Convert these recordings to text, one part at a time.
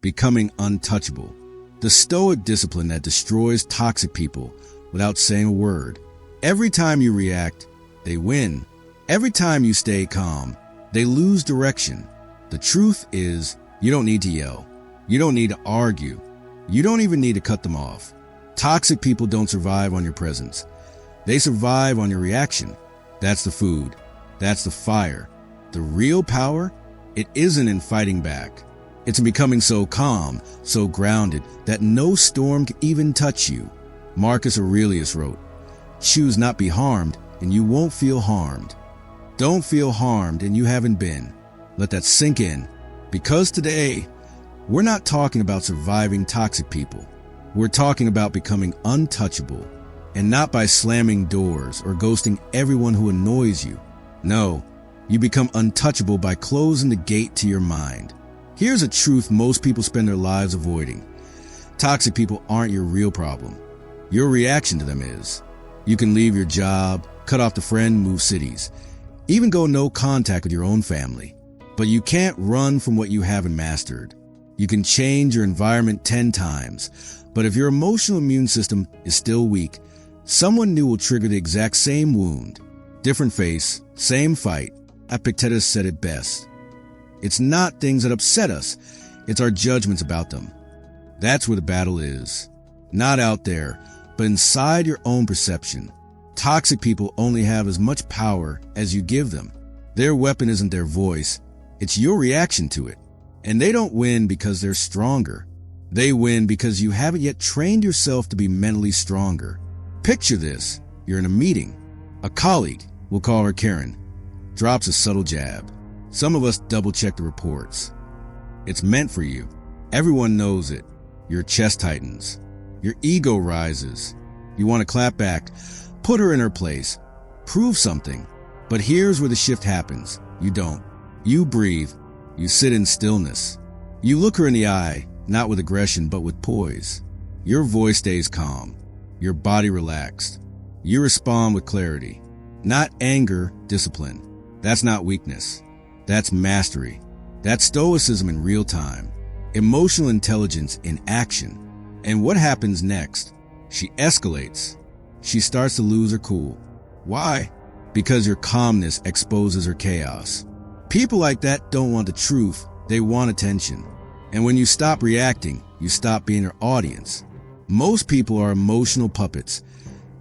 becoming untouchable. The Stoic discipline that destroys toxic people without saying a word. Every time you react, they win. Every time you stay calm, they lose direction. The truth is, you don't need to yell. You don't need to argue. You don't even need to cut them off. Toxic people don't survive on your presence. They survive on your reaction. That's the food. That's the fire. The real power, it isn't in fighting back. It's in becoming so calm, so grounded, that no storm can even touch you. Marcus Aurelius wrote, "Choose not be harmed, and you won't feel harmed." Don't feel harmed, and you haven't been. Let that sink in. Because today, we're not talking about surviving toxic people. We're talking about becoming untouchable, and not by slamming doors or ghosting everyone who annoys you. No, you become untouchable by closing the gate to your mind. Here's a truth most people spend their lives avoiding. Toxic people aren't your real problem. Your reaction to them is. You can leave your job, cut off the friend, move cities, even go no contact with your own family. But you can't run from what you haven't mastered. You can change your environment 10 times, but if your emotional immune system is still weak, someone new will trigger the exact same wound. Different face, same fight. Epictetus said it best. It's not things that upset us, it's our judgments about them. That's where the battle is. Not out there, but inside your own perception. Toxic people only have as much power as you give them. Their weapon isn't their voice, it's your reaction to it. And they don't win because they're stronger. They win because you haven't yet trained yourself to be mentally stronger. Picture this. You're in a meeting. A colleague, we'll call her Karen, drops a subtle jab. Some of us double-check the reports. It's meant for you. Everyone knows it. Your chest tightens. Your ego rises. You want to clap back, put her in her place, prove something. But here's where the shift happens. You don't. You breathe. You sit in stillness. You look her in the eye, not with aggression, but with poise. Your voice stays calm. Your body relaxed. You respond with clarity. Not anger, discipline. That's not weakness. That's mastery. That's stoicism in real time. Emotional intelligence in action. And what happens next? She escalates. She starts to lose her cool. Why? Because your calmness exposes her chaos. People like that don't want the truth. They want attention. And when you stop reacting, you stop being their audience. Most people are emotional puppets,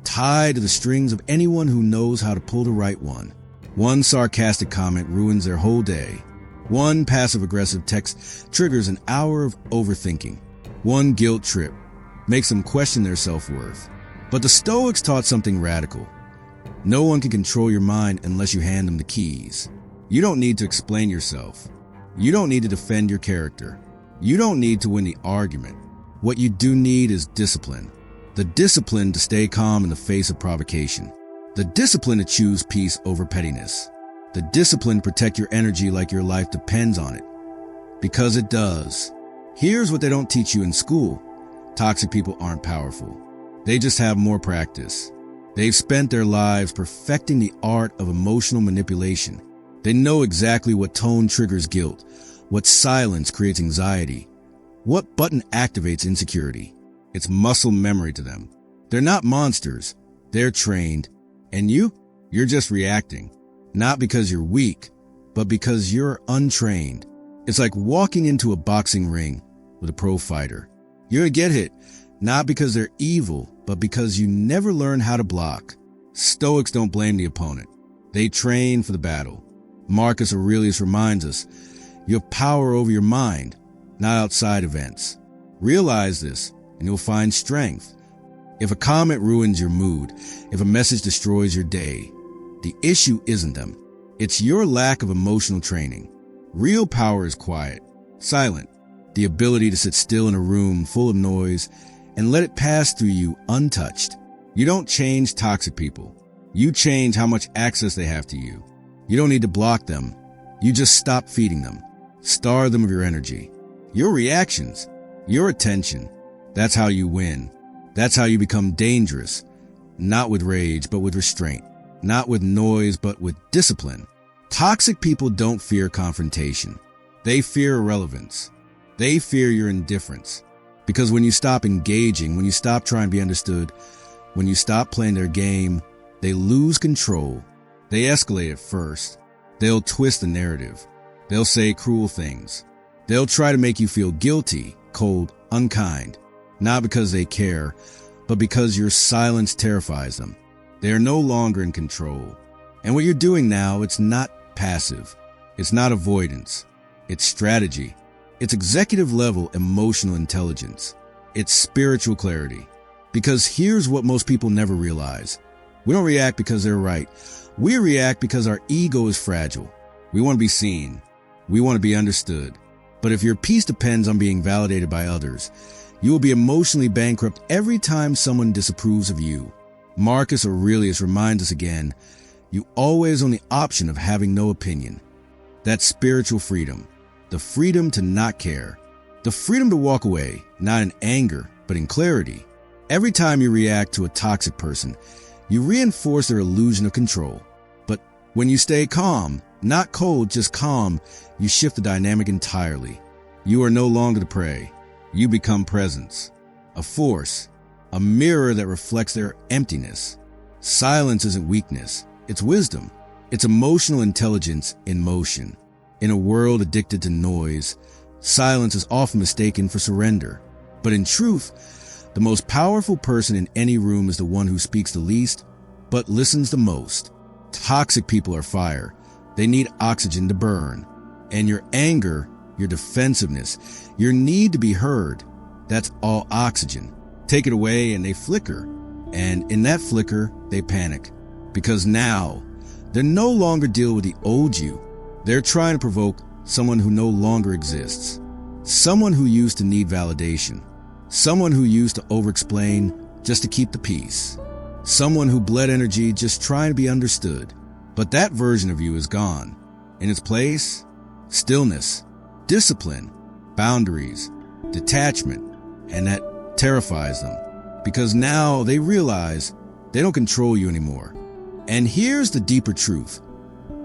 tied to the strings of anyone who knows how to pull the right one. One sarcastic comment ruins their whole day. One passive-aggressive text triggers an hour of overthinking. One guilt trip makes them question their self-worth. But the Stoics taught something radical. No one can control your mind unless you hand them the keys. You don't need to explain yourself. You don't need to defend your character. You don't need to win the argument. What you do need is discipline. The discipline to stay calm in the face of provocation. The discipline to choose peace over pettiness. The discipline to protect your energy like your life depends on it. Because it does. Here's what they don't teach you in school. Toxic people aren't powerful. They just have more practice. They've spent their lives perfecting the art of emotional manipulation. They know exactly what tone triggers guilt, what silence creates anxiety, what button activates insecurity. It's muscle memory to them. They're not monsters. They're trained. And you're just reacting. Not because you're weak, but because you're untrained. It's like walking into a boxing ring with a pro fighter. You're gonna get hit, not because they're evil, but because you never learn how to block. Stoics don't blame the opponent. They train for the battle. Marcus Aurelius reminds us, you have power over your mind, not outside events. Realize this, and you'll find strength. If a comment ruins your mood, if a message destroys your day, the issue isn't them. It's your lack of emotional training. Real power is quiet, silent, the ability to sit still in a room full of noise and let it pass through you untouched. You don't change toxic people. You change how much access they have to you. You don't need to block them. You just stop feeding them. Starve them of your energy, your reactions, your attention. That's how you win. That's how you become dangerous. Not with rage, but with restraint. Not with noise, but with discipline. Toxic people don't fear confrontation. They fear irrelevance. They fear your indifference. Because when you stop engaging, when you stop trying to be understood, when you stop playing their game, they lose control. They escalate at first. They'll twist the narrative. They'll say cruel things. They'll try to make you feel guilty, cold, unkind, not because they care, but because your silence terrifies them. They are no longer in control. And what you're doing now, it's not passive. It's not avoidance. It's strategy. It's executive level emotional intelligence. It's spiritual clarity. Because here's what most people never realize. We don't react because they're right. We react because our ego is fragile. We want to be seen. We want to be understood. But if your peace depends on being validated by others, you will be emotionally bankrupt every time someone disapproves of you. Marcus Aurelius reminds us again, you always own the option of having no opinion. That's spiritual freedom. The freedom to not care. The freedom to walk away, not in anger, but in clarity. Every time you react to a toxic person, you reinforce their illusion of control. But when you stay calm, not cold, just calm, you shift the dynamic entirely. You are no longer the prey. You become presence, a force, a mirror that reflects their emptiness. Silence isn't weakness, it's wisdom. It's emotional intelligence in motion. In a world addicted to noise, silence is often mistaken for surrender. But in truth, the most powerful person in any room is the one who speaks the least, but listens the most. Toxic people are fire. They need oxygen to burn. And your anger, your defensiveness, your need to be heard, that's all oxygen. Take it away and they flicker. And in that flicker, they panic. Because now, they're no longer dealing with the old you. They're trying to provoke someone who no longer exists. Someone who used to need validation. Someone who used to over-explain just to keep the peace. Someone who bled energy just trying to be understood. But that version of you is gone. In its place, stillness, discipline, boundaries, detachment, and that terrifies them. Because now they realize they don't control you anymore. And here's the deeper truth.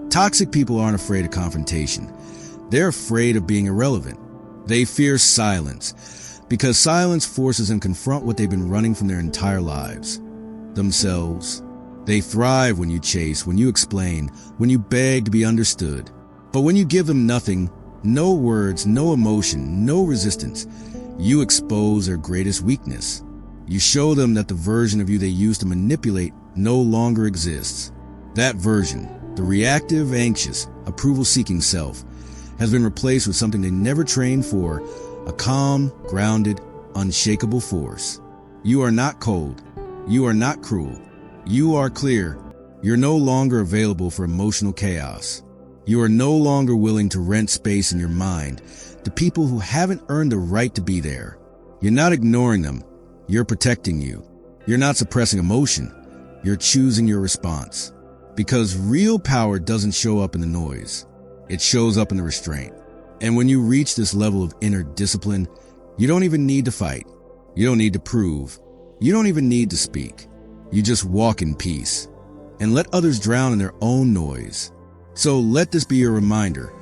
Toxic people aren't afraid of confrontation. They're afraid of being irrelevant. They fear silence, because silence forces them to confront what they've been running from their entire lives. Themselves. They thrive when you chase, when you explain, when you beg to be understood. But when you give them nothing, no words, no emotion, no resistance, you expose their greatest weakness. You show them that the version of you they used to manipulate no longer exists. That version, the reactive, anxious, approval-seeking self, has been replaced with something they never trained for, a calm, grounded, unshakable force. You are not cold. You are not cruel. You are clear. You're no longer available for emotional chaos. You are no longer willing to rent space in your mind to people who haven't earned the right to be there. You're not ignoring them. You're protecting you. You're not suppressing emotion. You're choosing your response. Because real power doesn't show up in the noise. It shows up in the restraint. And when you reach this level of inner discipline, you don't even need to fight. You don't need to prove. You don't even need to speak. You just walk in peace and let others drown in their own noise. So let this be your reminder.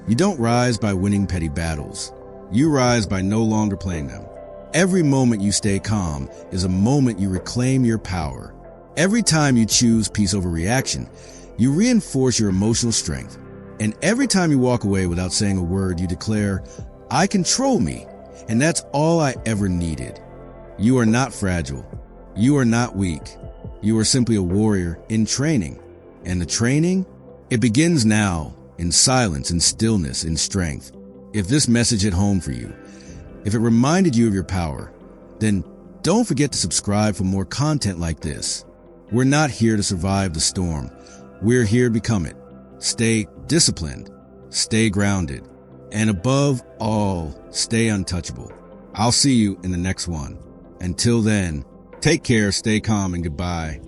You don't rise by winning petty battles. You rise by no longer playing them. Every moment you stay calm is a moment you reclaim your power. Every time you choose peace over reaction, you reinforce your emotional strength. And every time you walk away without saying a word, you declare, I control me, and that's all I ever needed. You are not fragile. You are not weak. You are simply a warrior in training. And the training? It begins now, in silence, in stillness, in strength. If this message hit home for you, if it reminded you of your power, then don't forget to subscribe for more content like this. We're not here to survive the storm. We're here to become it. Stay disciplined, stay grounded, and above all, stay untouchable. I'll see you in the next one. Until then, take care, stay calm, and goodbye.